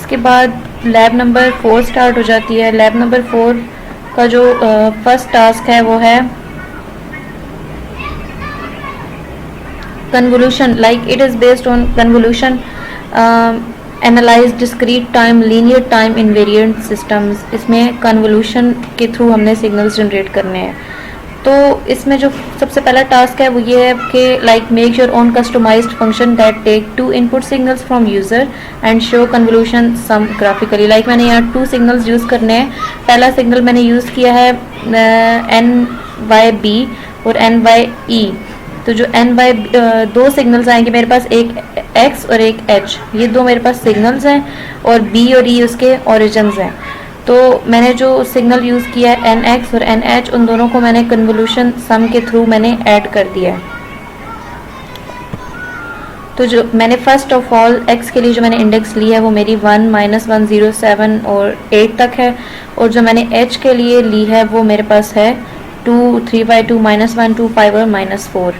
इसके बाद lab number 4 start हो जाती है। लैब नंबर 4 का जो फर्स्ट टास्क है वो है convolution, like it is based on convolution analyse discrete time linear time invariant systems. इसमें कन्वोल्यूशन के थ्रू हमने सिग्नल्स जनरेट करने हैं। तो इसमें जो सबसे पहला टास्क है वो ये है कि like make your own customized function that take 2 input signals from user and show convolution sum graphically. Like मैंने यहाँ 2 सिग्नल्स यूज़ करने हैं। पहला सिग्नल मैंने यूज़ किया है NY-B और NY-E। तो जो दो सिग्नल्स आएंगे मेरे पास, एक X और एक H, ये दो मेरे पास सिग्नल्स हैं और B और E उसके ओरिजिन्स हैं। तो मैंने जो सिग्नल यूज़ किया है NX और NH, उन दोनों को मैंने कन्वोल्यूशन सम के थ्रू मैंने ऐड कर दिया है। तो जो मैंने फर्स्ट ऑफ ऑल X के लिए जो मैंने इंडेक्स ली है वो मेरी 1, -1, 0, 7 और 8 तक है, और जो मैंने H के लिए ली है वो मेरे पास है 2, 3/2, -1, 2, 5 और -4।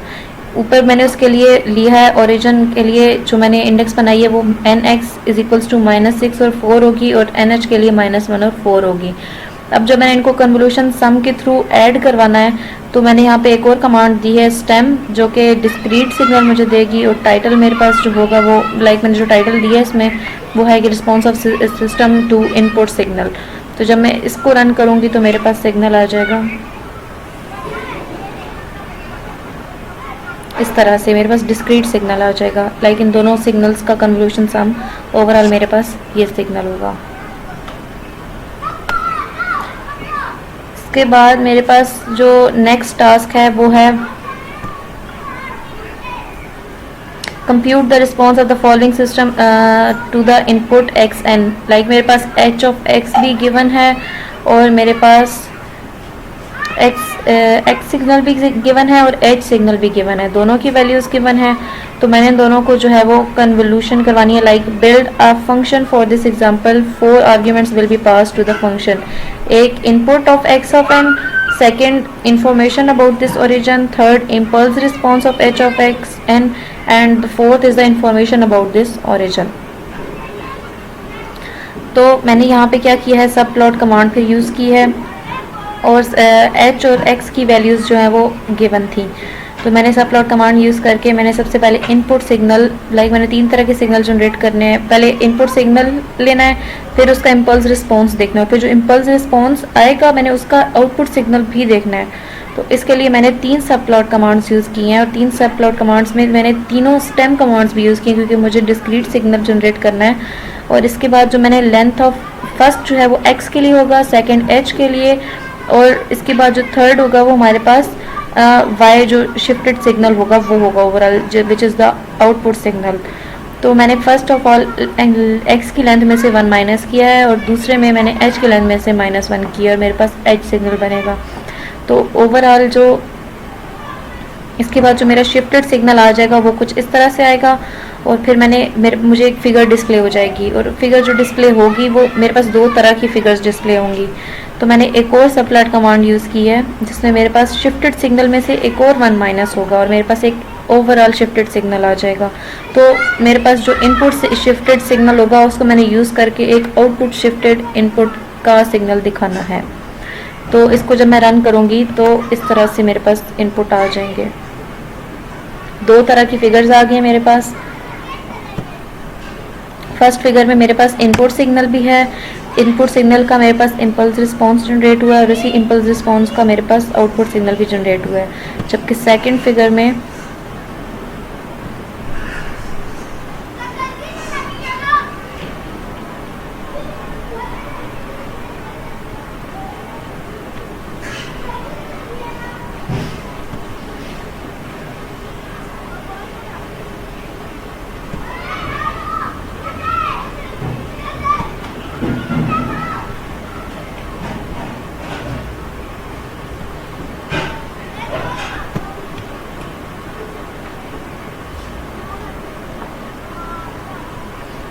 ऊपर मैंने उसके लिए लिया है ओरिजिन के लिए जो मैंने इंडेक्स बनाई है वो NX = -6 और 4 होगी, और NH के लिए -1 और 4 होगी। अब जब मैंने इनको कन्वोल्यूशन सम के थ्रू ऐड करवाना है तो मैंने यहाँ पे एक और कमांड दी है स्टेम, जो कि डिस्क्रीट सिग्नल मुझे देगी, और टाइटल मेरे पास जो होगा वो लाइक मैंने जो टाइटल दिया है इसमें वो है कि response of system to input signal. तो जब मैं इसको रन करूँगी तो मेरे पास सिग्नल आ जाएगा इस तरह से, मेरे पास डिस्क्रीट सिग्नल आ जाएगा। लाइक इन दोनों सिग्नल्स का कन्वोल्यूशन सम, ओवरऑल मेरे पास ये सिग्नल होगा। इसके बाद मेरे पास जो नेक्स्ट टास्क है वो है compute the response of the following system to the input XN। Like मेरे पास H ऑफ X भी गिवन है और मेरे पास X सिग्नल भी गिवन है और H सिग्नल भी गिवन है, दोनों की वैल्यूज़ गिवन है। तो मैंने दोनों को जो है वो कन्वोल्यूशन करवानी है। Like build a function for this example, 4 arguments will be pass to the function. एक input of X of N, second information about this origin, third impulse response of H of X N and the fourth is the information about this origin. तो मैंने यहाँ पे क्या किया है, सब plot command फिर यूज़ की है और H और X की वैल्यूज़ जो है वो गिवन थी। तो मैंने सब प्लॉट कमांड यूज़ करके मैंने सबसे पहले इनपुट सिग्नल, लाइक मैंने 3 तरह के सिग्नल जनरेट करने हैं। पहले इनपुट सिग्नल लेना है, फिर उसका इम्पल्स रिस्पॉन्स देखना है, फिर जो इम्पल्स रिस्पॉन्स आएगा मैंने उसका आउटपुट सिग्नल भी देखना है। तो इसके लिए मैंने 3 सब प्लॉट कमांड्स यूज़ किए हैं, और 3 सब प्लॉट कमांड्स में मैंने तीनों स्टेम कमांड्स भी यूज़ किए क्योंकि मुझे डिस्क्रीट सिग्नल जनरेट करना है। और इसके बाद जो मैंने लेंथ ऑफ फर्स्ट जो है वो X के लिए होगा, सेकेंड H के लिए, और इसके बाद जो थर्ड होगा वो हमारे पास Y जो शिफ्टेड सिग्नल होगा वो होगा overall, which is the output signal. तो मैंने फर्स्ट ऑफ ऑल X की लेंथ में से 1 माइनस किया है और दूसरे में मैंने H की लेंथ में से -1 किया और मेरे पास H सिग्नल बनेगा। तो ओवरऑल जो इसके बाद जो मेरा शिफ्टेड सिग्नल आ जाएगा वो कुछ इस तरह से आएगा, और फिर मुझे एक फ़िगर डिस्प्ले हो जाएगी, और फिगर जो डिस्प्ले होगी वो मेरे पास 2 तरह की फ़िगर्स डिस्प्ले होंगी। तो मैंने एक और सब प्लॉट कमांड यूज़ की है जिसमें मेरे पास शिफ्टेड सिग्नल में से एक और 1 माइनस होगा और मेरे पास एक ओवरऑल शिफ्टेड सिग्नल आ जाएगा। तो मेरे पास जो इनपुट से शिफ्टेड सिग्नल होगा उसको मैंने यूज़ करके एक आउटपुट शिफ्टेड इनपुट का सिग्नल दिखाना है। तो इसको जब मैं रन करूँगी तो इस तरह से मेरे पास इनपुट आ जाएंगे। 2 तरह की फिगर्स आ गई मेरे पास। फर्स्ट फिगर में मेरे पास इनपुट सिग्नल भी है, इनपुट सिग्नल का मेरे पास इम्पल्स रिस्पॉन्स जनरेट हुआ है और इसी इम्पल्स रिस्पॉन्स का मेरे पास आउटपुट सिग्नल भी जनरेट हुआ है। जबकि सेकंड फिगर में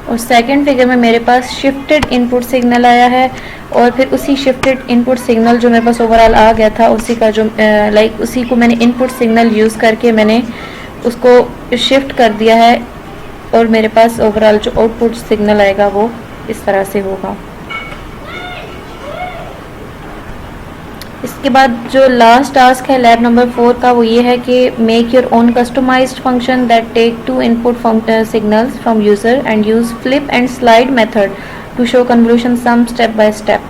और सेकंड फिगर में मेरे पास शिफ्टेड इनपुट सिग्नल आया है और फिर उसी शिफ्टेड इनपुट सिग्नल जो मेरे पास ओवरऑल आ गया था उसी का जो उसी को मैंने इनपुट सिग्नल यूज़ करके मैंने उसको शिफ्ट कर दिया है और मेरे पास ओवरऑल जो आउटपुट सिग्नल आएगा वो इस तरह से होगा। इसके बाद जो लास्ट टास्क है लैब नंबर 4 का, वो ये है कि make your own customized function that take 2 input signals from user and use flip and slide method to show convolution sum step by step.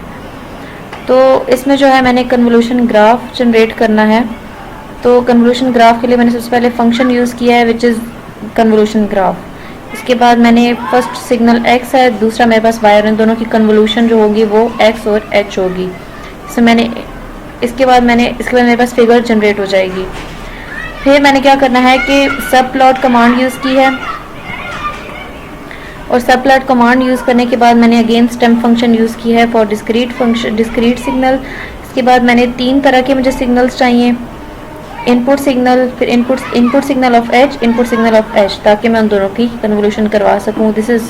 तो इसमें जो है मैंने कन्वोल्यूशन ग्राफ जनरेट करना है। तो कन्वोल्यूशन ग्राफ के लिए मैंने सबसे पहले फंक्शन यूज़ किया है विच इज़ कन्वोल्यूशन ग्राफ। इसके बाद मैंने फर्स्ट सिग्नल x है, दूसरा मेरे पास y, और इन दोनों की कन्वोल्यूशन जो होगी वो x और h होगी। इसके बाद मेरे पास फिगर जनरेट हो जाएगी। फिर मैंने क्या करना है कि सब प्लॉट कमांड यूज़ की है, और सब प्लॉट कमांड यूज़ करने के बाद मैंने अगेन स्टेम फंक्शन यूज़ की है फॉर डिस्क्रीट सिग्नल। इसके बाद मैंने 3 तरह के मुझे सिग्नल्स चाहिए, इनपुट सिग्नल, फिर input signal of h, input signal of h, ताकि मैं उन दोनों की कन्वोल्यूशन करवा सकूँ। This is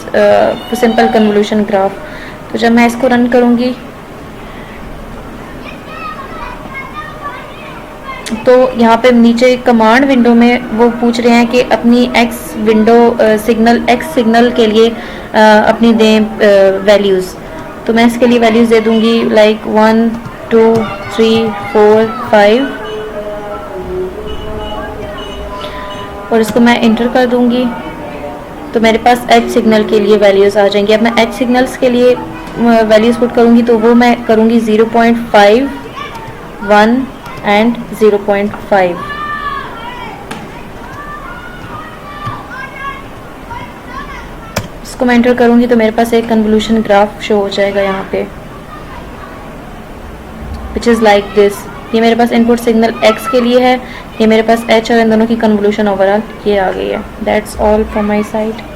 simple convolution graph. तो जब मैं इसको रन करूँगी तो यहाँ पे नीचे कमांड विंडो में वो पूछ रहे हैं कि अपनी एक्स सिग्नल के लिए अपनी दें वैल्यूज़। तो मैं इसके लिए वैल्यूज़ दे दूँगी लाइक 1 2 3 4 5, और इसको मैं इंटर कर दूँगी तो मेरे पास एच सिग्नल के लिए वैल्यूज़ आ जाएंगी। अब मैं एच सिग्नल्स के लिए वैल्यूज़ पुट करूँगी तो वो मैं करूँगी 0.5, 1 एंड 0.5। इसको मैं एंटर करूँगी तो मेरे पास एक कन्वोल्यूशन ग्राफ शो हो जाएगा यहाँ पे, विच इज़ लाइक दिस। ये मेरे पास इनपुट सिग्नल x के लिए है, ये मेरे पास h, और इन दोनों की कन्वोल्यूशन ओवरऑल ये आ गई है। That's all from my side.